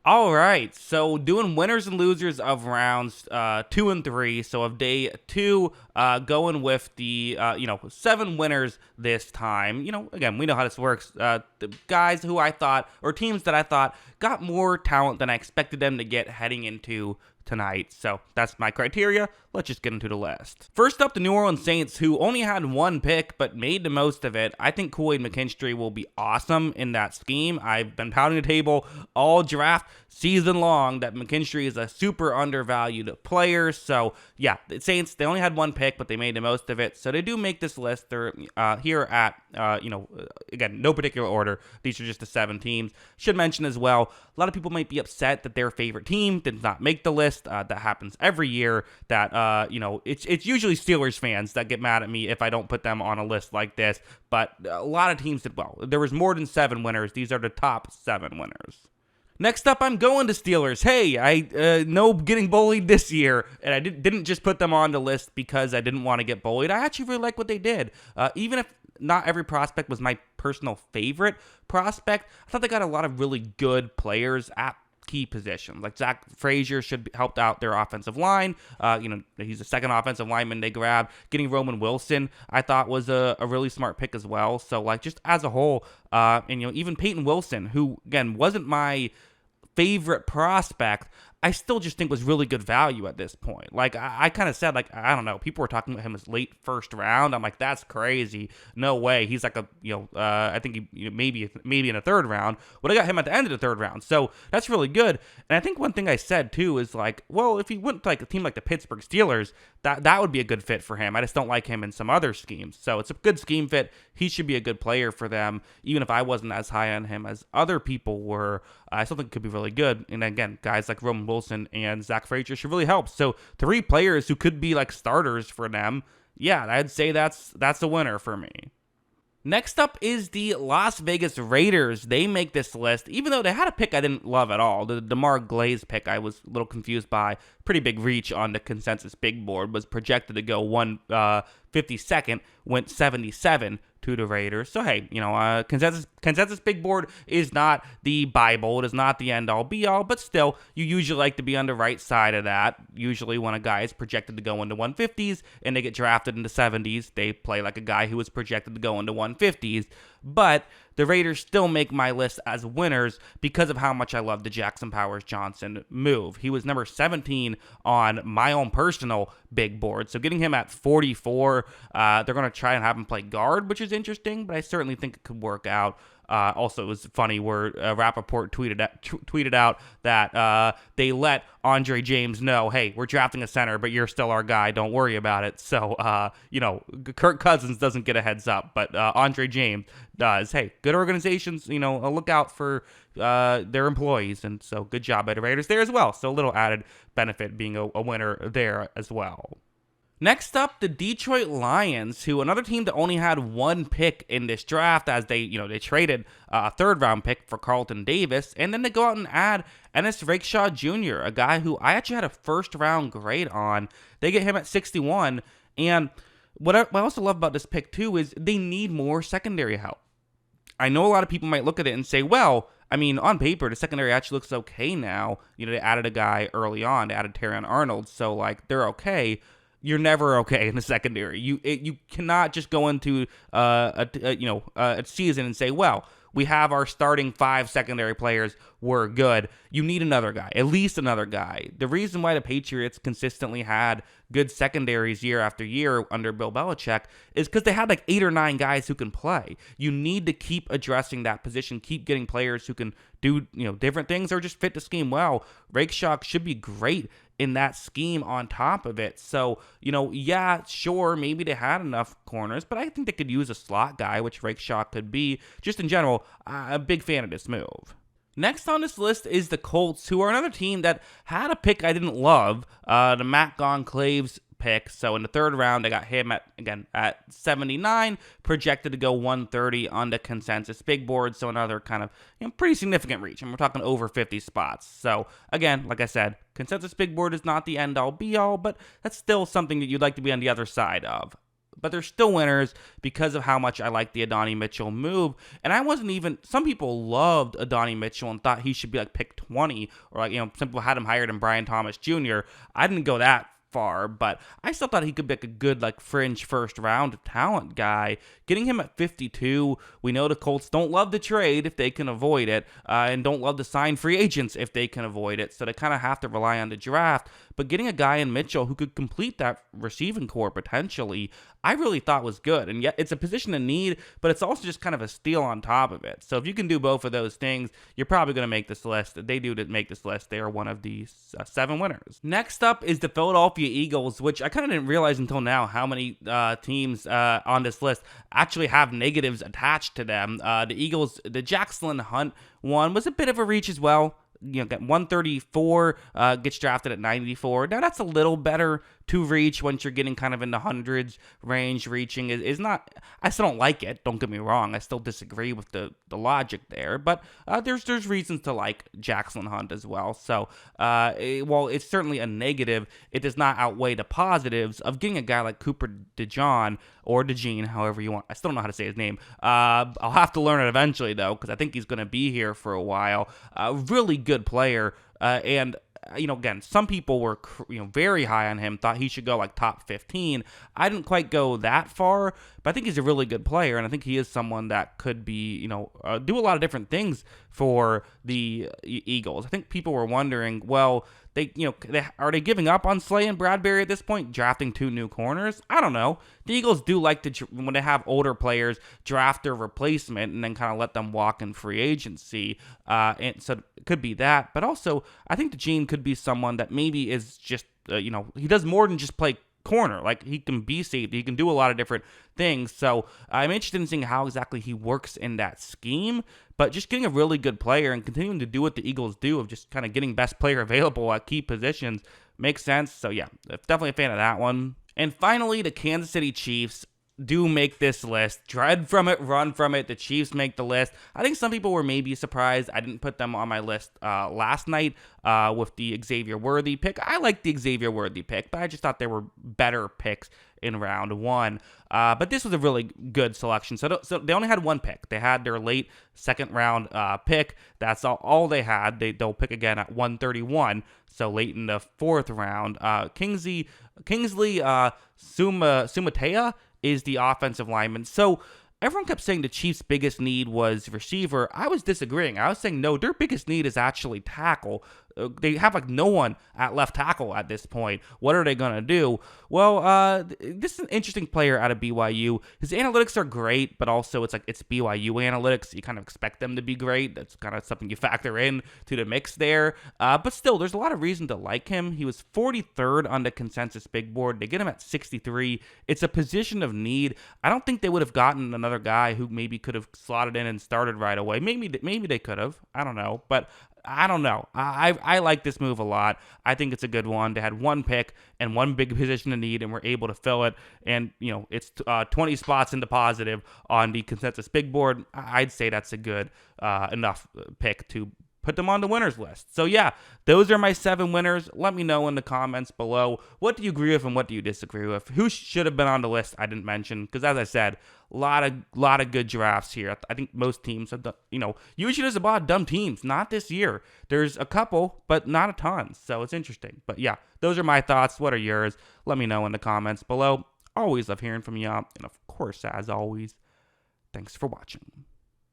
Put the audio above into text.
All right, so doing winners and losers of rounds 2 and 3. So of day two, going with the 7 winners this time. Again, we know how this works. The guys who I thought, or teams that I thought, got more talent than I expected them to get heading into tonight. So that's my criteria. Let's just get into the list. First up, the New Orleans Saints, who only had one pick but made the most of it. I think Kool-Aid McKinstry will be awesome in that scheme. I've been pounding the table all draft season long that McKinstry is a super undervalued player. So yeah, the Saints, they only had one pick, but they made the most of it. So they do make this list. They're here at, again, no particular order. These are just the 7 teams. Should mention as well, a lot of people might be upset that their favorite team did not make the list. That happens every year. It's usually Steelers fans that get mad at me if I don't put them on a list like this. But a lot of teams did well. There was more than 7 winners. These are the top 7 winners. Next up, I'm going to Steelers. Hey, I know getting bullied this year, and I didn't just put them on the list because I didn't want to get bullied. I actually really like what they did. Even if not every prospect was my personal favorite prospect, I thought they got a lot of really good players at key positions. Like Zach Frazier should helped out their offensive line. He's the second offensive lineman they grabbed. Getting Roman Wilson, I thought was a really smart pick as well. So like just as a whole, even Peyton Wilson, who again wasn't my favorite prospect, I still just think was really good value at this point. Like I kind of said, like I don't know, people were talking about him as late first round. I'm like, that's crazy. No way. He's like I think he maybe in a third round. But I got him at the end of the third round, so that's really good. And I think one thing I said too is like, well, if he went to like a team like the Pittsburgh Steelers, that would be a good fit for him. I just don't like him in some other schemes. So it's a good scheme fit. He should be a good player for them, even if I wasn't as high on him as other people were. I still think it could be really good. And again, guys like Roman Wilson and Zach Frazier should really help. So 3 players who could be like starters for them. Yeah, I'd say that's a winner for me. Next up is the Las Vegas Raiders. They make this list, even though they had a pick I didn't love at all. The DeMar Glaze pick I was a little confused by. Pretty big reach on the consensus big board. Was projected to go 152nd, went 77 to the Raiders. So hey, consensus big board is not the Bible. It is not the end all be all, but still, you usually like to be on the right side of that. Usually when a guy is projected to go into 150s and they get drafted in the 70s, they play like a guy who was projected to go into 150s. But the Raiders still make my list as winners because of how much I love the Jackson Powers Johnson move. He was number 17 on my own personal big board. So getting him at 44, they're going to try and have him play guard, which is interesting, but I certainly think it could work out. Also, it was funny where Rappaport tweeted out that they let Andre James know, hey, we're drafting a center, but you're still our guy. Don't worry about it. So, Kirk Cousins doesn't get a heads up, but Andre James does. Hey, good organizations, look out for their employees. And so good job by the Raiders there as well. So a little added benefit being a winner there as well. Next up, the Detroit Lions, who another team that only had one pick in this draft, as they traded a third-round pick for Carlton Davis, and then they go out and add Ennis Rakestraw Jr., a guy who I actually had a first-round grade on. They get him at 61, and what I also love about this pick too is they need more secondary help. I know a lot of people might look at it and say, well, I mean, on paper, the secondary actually looks okay now. They added a guy early on. They added Terrion Arnold, so like they're okay. You're never okay in the secondary. You cannot just go into a season and say, well, we have our starting 5 secondary players. We're good. You need another guy, at least another guy. The reason why the Patriots consistently had good secondaries year after year under Bill Belichick is because they had like 8 or 9 guys who can play. You need to keep addressing that position, keep getting players who can do different things or just fit the scheme well. Rakestraw should be great in that scheme on top of it. So, yeah, sure, maybe they had enough corners, but I think they could use a slot guy, which Rakestraw could be. Just in general, a big fan of this move. Next on this list is the Colts, who are another team that had a pick I didn't love, the Matt Goncalves pick. So in the third round, I got him at 79, projected to go 130 on the consensus big board. So another kind of pretty significant reach, and we're talking over 50 spots. So again, like I said, consensus big board is not the end all be all, but that's still something that you'd like to be on the other side of. but they're still winners because of how much I like the Adonai Mitchell move. And I wasn't even, some people loved Adonai Mitchell and thought he should be like pick 20, or like, some people had him higher than Brian Thomas Jr. I didn't go that far, but I still thought he could be like a good like fringe first round talent guy. Getting him at 52, we know the Colts don't love the trade if they can avoid it, and don't love to sign free agents if they can avoid it, so they kind of have to rely on the draft. But getting a guy in Mitchell who could complete that receiving core potentially, I really thought was good. And yet it's a position of need, but it's also just kind of a steal on top of it. So if you can do both of those things, you're probably going to make this list. They do to make this list. They are one of the 7 winners. Next up is the Philadelphia Eagles, which I kind of didn't realize until now how many teams on this list actually have negatives attached to them. The Eagles, the Jackson Hunt one was a bit of a reach as well. Get 134, gets drafted at 94. Now that's a little better to reach once you're getting kind of in the hundreds range. Reaching is not, I still don't like it, don't get me wrong, I still disagree with the logic there, but there's reasons to like Jackson Hunt as well. So while it's certainly a negative, it does not outweigh the positives of getting a guy like Cooper DeJean, or DeJean, however you want. I still don't know how to say his name. I'll have to learn it eventually though, because I think he's going to be here for a while. Really good player, and again, some people were very high on him, thought he should go like top 15. I didn't quite go that far, but I think he's a really good player, and I think he is someone that could be, do a lot of different things for the Eagles. I think people were wondering, well, are they giving up on Slay and Bradbury at this point, drafting 2 new corners? I don't know. The Eagles do like to, when they have older players, draft their replacement and then kind of let them walk in free agency. And so it could be that. But also, I think DeJean could be someone that maybe is just, he does more than just play corner. Like, he can be safety, he can do a lot of different things. So I'm interested in seeing how exactly he works in that scheme. But just getting a really good player and continuing to do what the Eagles do of just kind of getting best player available at key positions makes sense. So yeah, definitely a fan of that one. And finally, the Kansas City Chiefs do make this list. Dread from it, run from it. The Chiefs make the list. I think some people were maybe surprised I didn't put them on my list last night with the Xavier Worthy pick. I like the Xavier Worthy pick, but I just thought there were better picks in round 1. But this was a really good selection. So they only had one pick. They had their late second round pick. That's all they had. They'll pick again at 131. So late in the 4th round. Kingsley Sumatea is the offensive lineman. So everyone kept saying the Chiefs' biggest need was receiver. I was disagreeing. I was saying, no, their biggest need is actually tackle. They have like no one at left tackle at this point. What are they going to do? Well, this is an interesting player out of BYU. His analytics are great, but also it's BYU analytics. You kind of expect them to be great. That's kind of something you factor in to the mix there. But still, there's a lot of reason to like him. He was 43rd on the consensus big board. They get him at 63. It's a position of need. I don't think they would have gotten another guy who maybe could have slotted in and started right away. Maybe they could have. I don't know. But I don't know. I like this move a lot. I think it's a good one. They had one pick and one big position of need, and were able to fill it. And, it's 20 spots in the positive on the consensus big board. I'd say that's a good enough pick to put them on the winners list. So yeah, those are my 7 winners. Let me know in the comments below. What do you agree with and what do you disagree with? Who should have been on the list I didn't mention? Because as I said, a lot of good drafts here. I think most teams have done, usually there's a lot of dumb teams. Not this year. There's a couple, but not a ton. So it's interesting. But yeah, those are my thoughts. What are yours? Let me know in the comments below. Always love hearing from you. And of course, as always, thanks for watching.